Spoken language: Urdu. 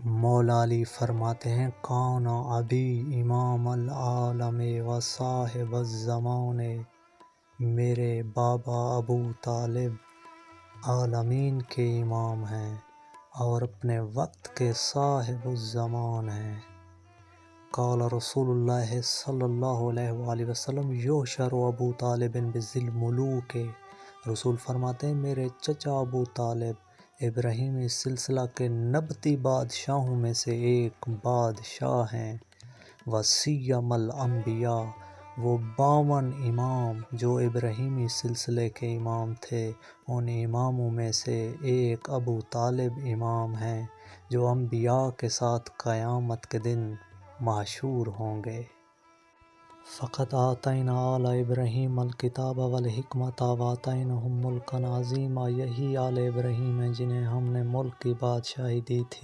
مولا علی فرماتے ہیں کون ابی امام العالم و صاحب الزمان، میرے بابا ابو طالب عالمین کے امام ہیں اور اپنے وقت کے صاحب الزمان ہیں۔ قال رسول اللہ صلی اللہ علیہ وآلہ وسلم یحشر ابو طالب بذی الملوک، رسول فرماتے ہیں میرے چچا ابو طالب ابراہیمی سلسلہ کے نبطی بادشاہوں میں سے ایک بادشاہ ہیں۔ وسیم الانبیاء، وہ 52 امام جو ابراہیمی سلسلے کے امام تھے، ان اماموں میں سے ایک ابو طالب امام ہیں جو انبیاء کے ساتھ قیامت کے دن محشور ہوں گے۔ فقد آتینا آل ابراہیم الکتاب والحکمۃ وآتیناہم ملکا عظیما، یہی آل ابراہیم ہیں جنہیں ہم نے ملک کی بادشاہی دی تھی۔